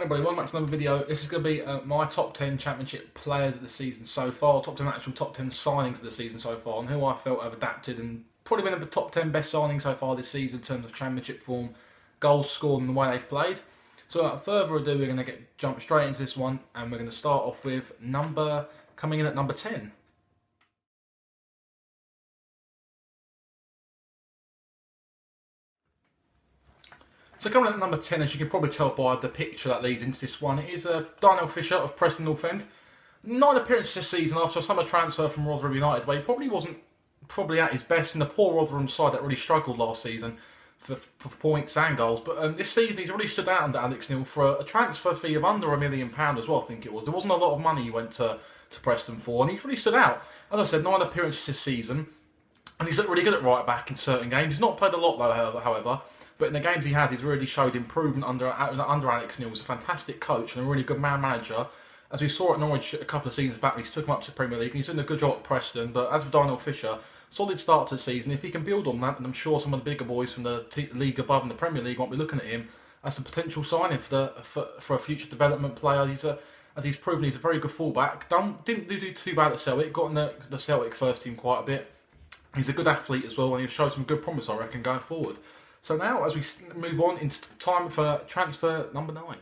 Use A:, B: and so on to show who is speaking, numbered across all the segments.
A: everybody, welcome back to another video. This is going to be my top 10 championship players of the season so far, top 10 actual top 10 signings of the season so far, and who I felt have adapted and probably been the top 10 best signings so far this season in terms of championship form, goals scored and the way they've played. So without further ado, we're going to jump straight into this one, and we're going to start off with coming in at number 10. So coming in at number 10, as you can probably tell by the picture that leads into this one, it is Darnell Fisher of Preston North End. 9 appearances this season after a summer transfer from Rotherham United, where he probably wasn't at his best in the poor Rotherham side that really struggled last season for points and goals. But this season he's really stood out under Alex Neil for a transfer fee of under £1 million as well, I think it was. There wasn't a lot of money he went to Preston for, and he's really stood out. As I said, 9 appearances this season, and he's looked really good at right back in certain games. He's not played a lot though, however. But in the games he has, he's really showed improvement under Alex Neil. He's a fantastic coach and a really good manager. As we saw at Norwich a couple of seasons back, he's took him up to the Premier League and he's doing a good job at Preston. But as for Darnell Fisher, solid start to the season. If he can build on that, and I'm sure some of the bigger boys from the league above in the Premier League won't be looking at him as a potential signing for a future development player. As he's proven, he's a very good fullback. Didn't do too bad at Celtic. Got in the Celtic first team quite a bit. He's a good athlete as well, and he'll show some good promise, I reckon, going forward. So now, as we move on into time for transfer number 9.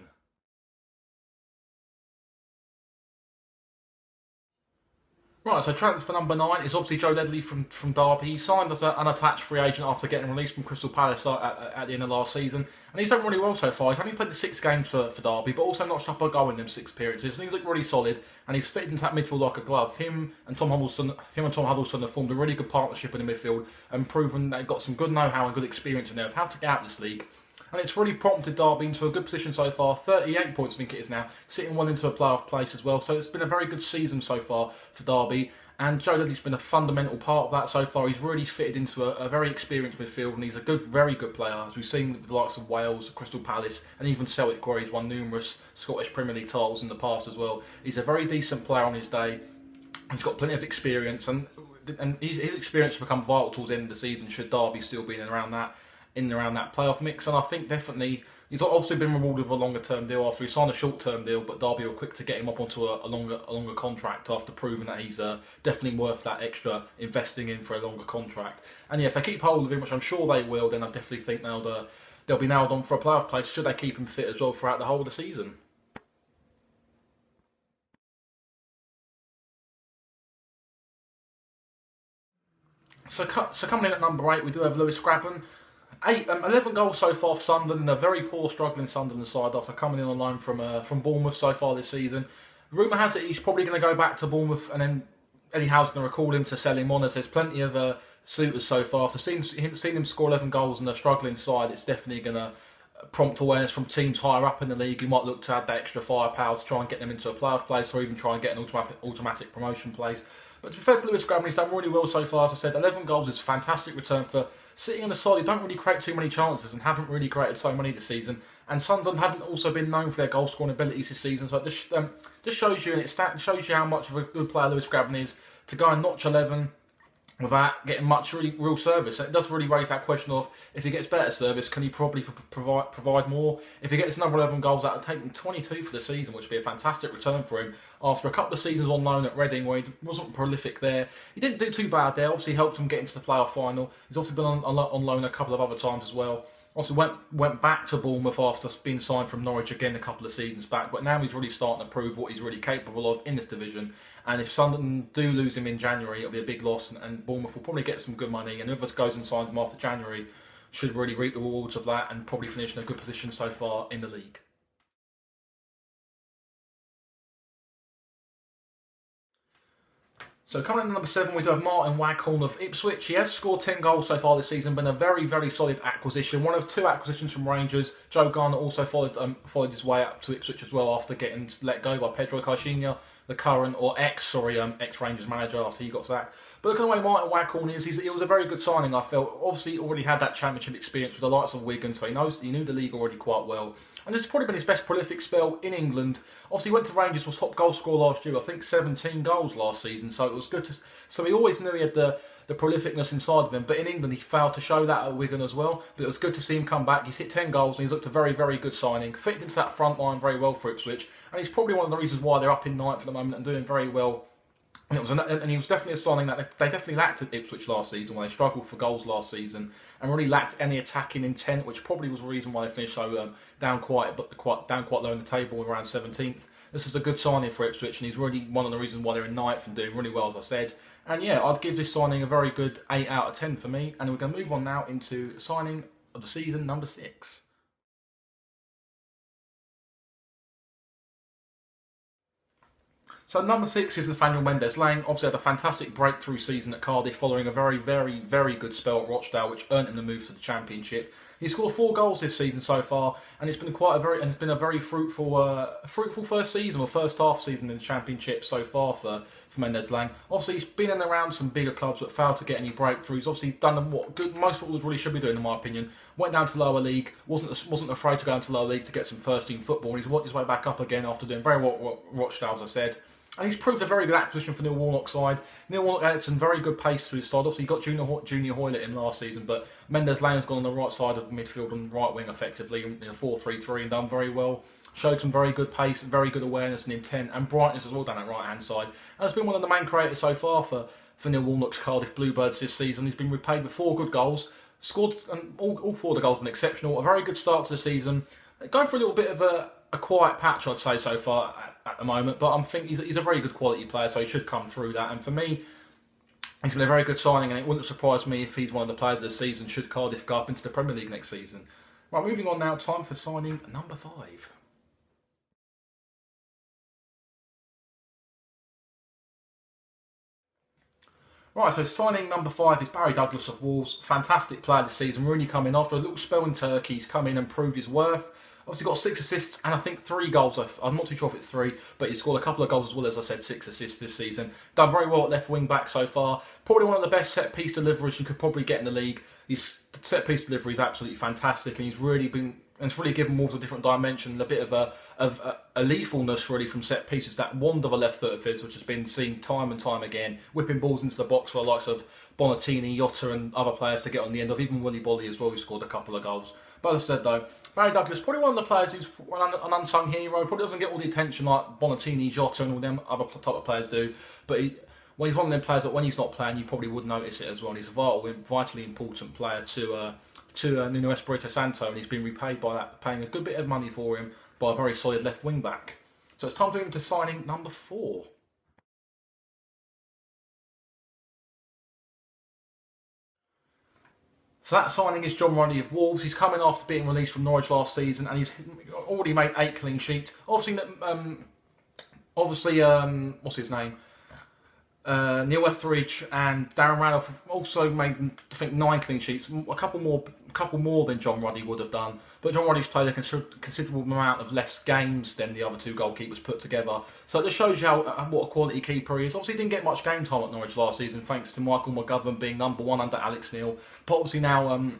A: Right, so transfer number 9 is obviously Joe Ledley from Derby. He signed as an unattached free agent after getting released from Crystal Palace at the end of last season. And he's done really well so far. He's only played the 6 games for Derby, but also notched up a goal in them 6 appearances. And he's looked really solid, and he's fitted into that midfield like a glove. Him and Tom Huddleston have formed a really good partnership in the midfield and proven they've got some good know-how and good experience in there of how to get out of this league. And it's really prompted Derby into a good position so far. 38 points, I think it is now, sitting well into a playoff place as well. So it's been a very good season so far for Derby. And Joe Ledley's been a fundamental part of that so far. He's really fitted into a very experienced midfield, and he's a very good player, as we've seen with the likes of Wales, Crystal Palace, and even Celtic, where he's won numerous Scottish Premier League titles in the past as well. He's a very decent player on his day. He's got plenty of experience, and his experience will become vital towards the end of the season should Derby still be in and around that playoff mix. And I think definitely he's obviously been rewarded with a longer term deal after he signed a short term deal, but Derby were quick to get him up onto a longer contract after proving that he's definitely worth that extra investing in for a longer contract. And yeah, if they keep hold of him, which I'm sure they will, then I definitely think they'll be nailed on for a playoff place should they keep him fit as well throughout the whole of the season. So coming in at number 8, we do have Lewis Grabban. 11 goals so far for Sunderland, a very poor, struggling Sunderland side after coming in on loan from Bournemouth so far this season. Rumour has it he's probably going to go back to Bournemouth, and then Eddie Howe's going to recall him to sell him on, as there's plenty of suitors so far. After seeing him score 11 goals in a struggling side, it's definitely going to prompt awareness from teams higher up in the league who might look to add that extra firepower to try and get them into a playoff place, or even try and get an automatic promotion place. But to be fair to Lewis Grabban, he's done really well so far. As I said, 11 goals is a fantastic return for sitting on the side who don't really create too many chances and haven't really created so many this season. And Sunderland haven't also been known for their goal scoring abilities this season. So it just shows you, and it shows you how much of a good player Lewis Grabban is to go and notch 11 without getting much real service. And it does really raise that question of, if he gets better service, can he probably provide more? If he gets another 11 goals, that would take him 22 for the season, which would be a fantastic return for him after a couple of seasons on loan at Reading, where he wasn't prolific there. He didn't do too bad there. Obviously helped him get into the playoff final. He's also been on loan a couple of other times as well. Also went back to Bournemouth after being signed from Norwich again a couple of seasons back. But now he's really starting to prove what he's really capable of in this division. And if Sunderland do lose him in January, it'll be a big loss, and Bournemouth will probably get some good money. And whoever goes and signs him after January should really reap the rewards of that and probably finish in a good position so far in the league. So coming in at number 7, we do have Martin Waghorn of Ipswich. He has scored 10 goals so far this season, been a very, very solid acquisition. One of 2 acquisitions from Rangers. Joe Garner also followed his way up to Ipswich as well after getting let go by Pedro Caixinha the current, or ex-Rangers manager after he got sacked. But look at the way Martin Waghorn is. It was a very good signing, I felt. Obviously, he already had that championship experience with the likes of Wigan, so he knew the league already quite well. And this has probably been his best prolific spell in England. Obviously, he went to Rangers, was top goal scorer last year. I think 17 goals last season, so it was good to. So he always knew he had the prolificness inside of him. But in England, he failed to show that at Wigan as well. But it was good to see him come back. He's hit 10 goals and he's looked a very, very good signing. Fitted into that front line very well for Ipswich. And he's probably one of the reasons why they're up in ninth at the moment and doing very well. And he was definitely a signing that they definitely lacked at Ipswich last season when they struggled for goals last season and really lacked any attacking intent, which probably was the reason why they finished so down quite low in the table, around 17th. This is a good signing for Ipswich, and he's really one of the reasons why they're in ninth and doing really well, as I said. And yeah, I'd give this signing a very good 8 out of 10 for me. And we're going to move on now into signing of the season, number 6. So number 6 is Nathaniel Mendez-Laing. Obviously had a fantastic breakthrough season at Cardiff following a very, very, very good spell at Rochdale, which earned him the move to the Championship. He scored 4 goals this season so far, and it's been a very fruitful first season or first half season in the Championship so far for Mendez-Laing. Obviously, he's been in and around some bigger clubs, but failed to get any breakthroughs. Obviously, done what most footballers really should be doing, in my opinion. Went down to lower league, wasn't afraid to go down to lower league to get some first team football, and he's worked his way back up again after doing very well at Rochdale, as I said. And he's proved a very good acquisition for Neil Warnock's side. Neil Warnock added some very good pace to his side. Obviously, he got Junior Hoylett in last season, but Mendez-Laing's gone on the right side of the midfield and right wing effectively in a 4-3-3 and done very well. Showed some very good pace, very good awareness and intent, and brightness as well down that right-hand side. And has been one of the main creators so far for Neil Warnock's Cardiff Bluebirds this season. He's been repaid with 4 good goals. Scored, and all 4 of the goals have been exceptional. A very good start to the season. Going for a little bit of a quiet patch, I'd say, so far at the moment, but I think he's a very good quality player, so he should come through that. And for me, he's been a very good signing, and it wouldn't surprise me if he's one of the players of the season should Cardiff go up into the Premier League next season. Right, moving on now, time for signing number 5. Right, so signing number 5 is Barry Douglas of Wolves. Fantastic player this season, really come in after a little spell in Turkey. He's come in and proved his worth. Obviously got 6 assists and I think 3 goals. I'm not too sure if it's 3, but he's scored a couple of goals as well, as I said, 6 assists this season. Done very well at left wing back so far. Probably one of the best set piece deliverers you could probably get in the league. His set piece delivery is absolutely fantastic, and it's really given Wolves a different dimension, a bit of a lethalness really from set pieces. That wand of a left foot of his, which has been seen time and time again, whipping balls into the box for the likes of Bonatini, Jota and other players to get on the end of, even Willy Bolly as well, who scored a couple of goals. But as I said though, Barry Douglas, probably one of the players who's an unsung hero, probably doesn't get all the attention like Bonatini, Jota and all them other type of players do, but he's one of them players that when he's not playing, you probably would notice it as well. And he's a vitally important player to Nuno Espirito Santo, and he's been repaid by that, paying a good bit of money for him by a very solid left wing back. So it's time for him to signing number 4. So that signing is John Ruddy of Wolves. He's coming after being released from Norwich last season, and he's already made 8 clean sheets. Obviously, what's his name? Neil Etheridge and Darren Randolph have also made, I think, 9 clean sheets. A couple more than John Ruddy would have done. But John Ruddy's played a considerable amount of less games than the other 2 goalkeepers put together. So it just shows you what a quality keeper he is. Obviously, he didn't get much game time at Norwich last season, thanks to Michael McGovern being number 1 under Alex Neil. But obviously now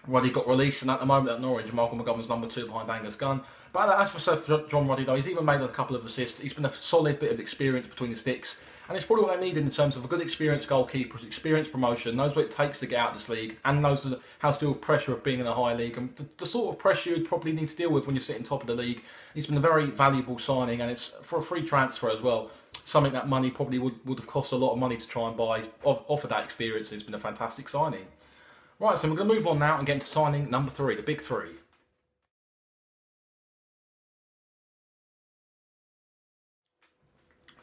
A: Ruddy got released, and at the moment at Norwich, Michael McGovern's number 2 behind Angus Gunn. But as for John Ruddy, though, he's even made a couple of assists. He's been a solid bit of experience between the sticks. And it's probably what they need in terms of a good experienced goalkeeper, experienced promotion, knows what it takes to get out of this league, and knows how to deal with pressure of being in a high league, and the sort of pressure you'd probably need to deal with when you're sitting top of the league. He's been a very valuable signing, and it's for a free transfer as well. Something that money probably would have cost a lot of money to try and buy. He's offered that experience, and it's been a fantastic signing. Right, so we're going to move on now and get into signing number 3, the big 3.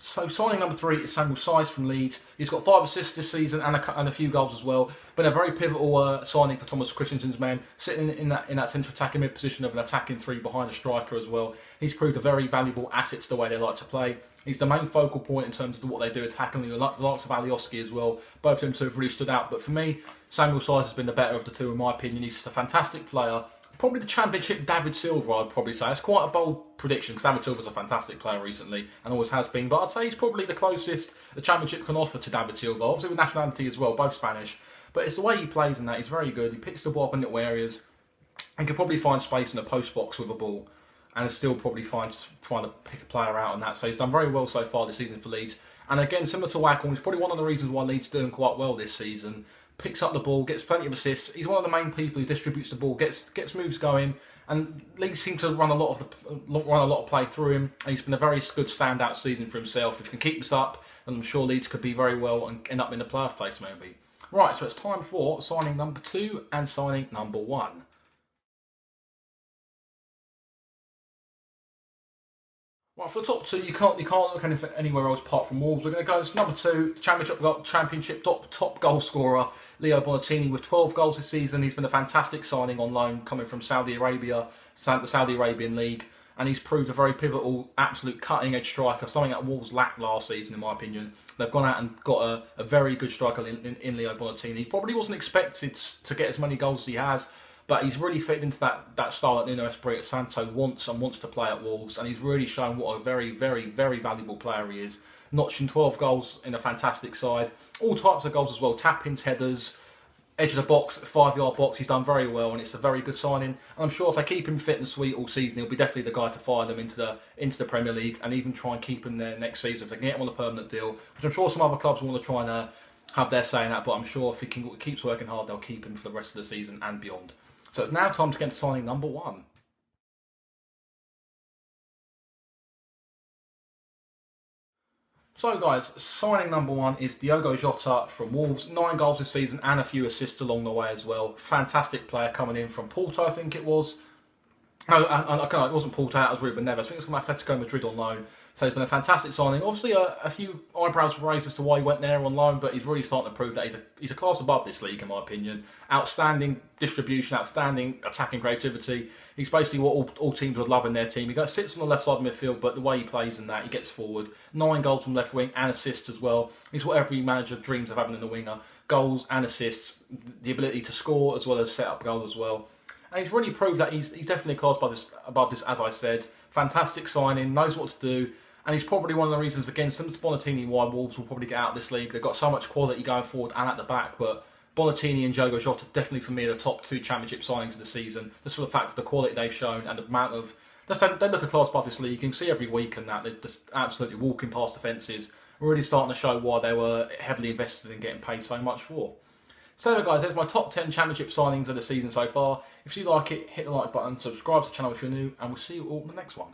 A: So signing number 3 is Samuel Saiz from Leeds. He's got 5 assists this season and a few goals as well. Been a very pivotal signing for Thomas Christensen's men, sitting in that central attacking mid position of an attacking 3 behind a striker as well. He's proved a very valuable asset to the way they like to play. He's the main focal point in terms of what they do attacking. The likes of Alioski as well. Both of them 2 have really stood out. But for me, Samuel Saiz has been the better of the 2 in my opinion. He's just a fantastic player. probably the Championship David Silva, I'd probably say. It's quite a bold prediction because David Silva's a fantastic player recently and always has been. But I'd say he's probably the closest the Championship can offer to David Silva. Obviously with nationality as well, both Spanish. But it's the way he plays in that. He's very good. He picks the ball up in little areas and can probably find space in a post box with a ball and still probably find a pick a player out on that. So he's done very well so far this season for Leeds. And again, similar to Waghorn, he's probably one of the reasons why Leeds are doing quite well this season. Picks up the ball, gets plenty of assists. He's one of the main people who distributes the ball, gets moves going, and Leeds seem to run a lot of play through him. And he's been a very good standout season for himself. If he can keep this up, then I'm sure Leeds could be very well and end up in the playoff place maybe. Right, so it's time for signing number 2 and signing number 1. Right, for the top 2, you can't look anywhere else apart from Wolves. We're going to go to number 2, Championship top goal scorer, Leo Bonatini, with 12 goals this season. He's been a fantastic signing on loan, coming from Saudi Arabia, the Saudi Arabian League, and he's proved a very pivotal, absolute cutting-edge striker, something that Wolves lacked last season, in my opinion. They've gone out and got a very good striker in Leo Bonatini. He probably wasn't expected to get as many goals as he has, but he's really fit into that style that Nuno Espirito Santo wants to play at Wolves, and he's really shown what a very, very, very valuable player he is. Notching 12 goals in a fantastic side. All types of goals as well, tap-ins, headers, edge of the box, 5-yard box. He's done very well, and it's a very good signing. And I'm sure if they keep him fit and sweet all season, he'll be definitely the guy to fire them into the Premier League, and even try and keep him there next season if they can get him on a permanent deal, which I'm sure some other clubs want to try and have their say in that, but I'm sure if he keeps working hard, they'll keep him for the rest of the season and beyond. So it's now time to get to signing number 1. So guys, signing number 1 is Diogo Jota from Wolves. 9 goals this season and a few assists along the way as well. Fantastic player coming in from Porto, I think it was. No, it wasn't Porto, it was Ruben Neves. I think it's from Atletico Madrid on loan. So he's been a fantastic signing. Obviously, a few eyebrows raised as to why he went there on loan, but he's really starting to prove that he's a class above this league, in my opinion. Outstanding distribution, outstanding attacking creativity. He's basically what all teams would love in their team. He sits on the left side of midfield, but the way he plays in that, he gets forward. 9 goals from left wing and assists as well. He's what every manager dreams of having in the winger. Goals and assists, the ability to score as well as set up goals as well. And he's really proved that he's definitely a class above this, as I said. Fantastic signing, knows what to do. And he's probably one of the reasons, again, similar to Bonatini, why Wolves will probably get out of this league. They've got so much quality going forward and at the back, but Bonatini and Diogo Jota definitely, for me, are the top 2 Championship signings of the season. Just for the fact of the quality they've shown and the amount of... They look a class above this league. You can see every week and that they're just absolutely walking past defences, really starting to show why they were heavily invested in getting paid so much for. So there we go, guys, there's my top 10 Championship signings of the season so far. If you like it, hit the like button, subscribe to the channel if you're new, and we'll see you all in the next one.